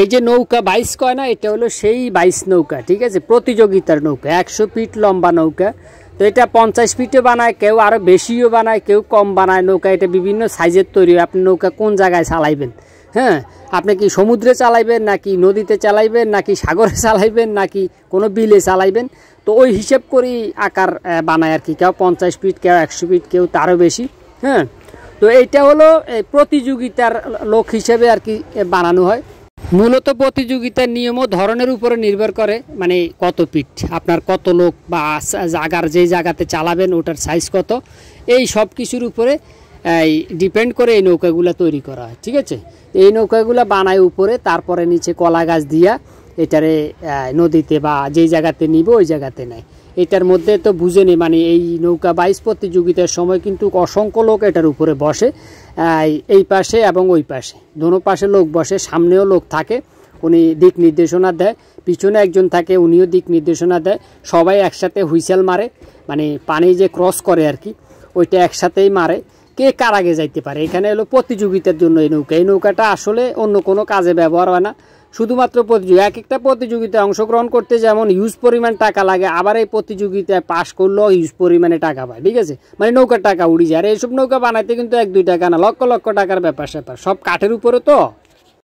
এই যে নৌকা বাইস কয় না, এটা হলো সেই বাইস নৌকা, ঠিক আছে, প্রতিযোগিতার নৌকা, 100 ফিট লম্বা নৌকা। তো এটা 50 ফিটও বানায়, কেউ আরও বেশিও বানায়, কেউ কম বানায় নৌকা। এটা বিভিন্ন সাইজের তৈরি। আপনি নৌকা কোন জায়গায় চালাইবেন, হ্যাঁ, আপনি কি সমুদ্রে চালাইবেন নাকি নদীতে চালাইবেন নাকি সাগরে চালাইবেন নাকি কোনো বিলে চালাইবেন, তো ওই হিসেব করেই আকার বানায় আর কি। কেউ 50 ফিট, কেউ 100 ফিট, কেউ তারও বেশি। হ্যাঁ, তো এইটা হলো প্রতিযোগিতার লোক হিসেবে আর কি বানানো হয়। মূলত প্রতিযোগিতার নিয়ম ও ধরনের উপরে নির্ভর করে, মানে কত ফিট, আপনার কত লোক বা জায়গার যে জায়গাতে চালাবেন ওটার সাইজ কত, এই সব কিছুর উপরে ডিপেন্ড করে এই নৌকাগুলো তৈরি করা হয়, ঠিক আছে। এই নৌকাগুলো বানায় উপরে, তারপরে নিচে কলা গাছ দিয়া এটারে নদীতে বা যেই জায়গাতে নিব ওই জায়গাতে নেয়। এটার মধ্যে তো বুঝেনি, মানে এই নৌকা বাইচ প্রতিযোগিতার সময় কিন্তু অসংখ্য লোক এটার উপরে বসে, এই পাশে এবং ওই পাশে, দোনো পাশে লোক বসে, সামনেও লোক থাকে, উনি দিক নির্দেশনা দেয়, পিছনে একজন থাকে, উনিও দিক নির্দেশনা দেয়। সবাই একসাথে হুইসেল মারে, মানে পানি যে ক্রস করে আর কি, ওইটা একসাথেই মারে, কে কার আগে যাইতে পারে। এখানে হলো প্রতিযোগিতার জন্য এই নৌকা। এই নৌকাটা আসলে অন্য কোনো কাজে ব্যবহার হয় না, শুধুমাত্র প্রতিযোগিতা। এক একটা প্রতিযোগিতায় অংশগ্রহণ করতে যেমন হিউজ পরিমাণ টাকা লাগে, আবার এই প্রতিযোগিতায় পাশ করলেও হিউজ পরিমাণে টাকা পায়, ঠিক আছে, মানে নৌকার টাকা উড়ি যায়। আর এইসব নৌকা বানাইতে কিন্তু 1-2 টাকা না, লক্ষ লক্ষ টাকার ব্যাপার স্যাপার, সব কাঠের উপরে তো।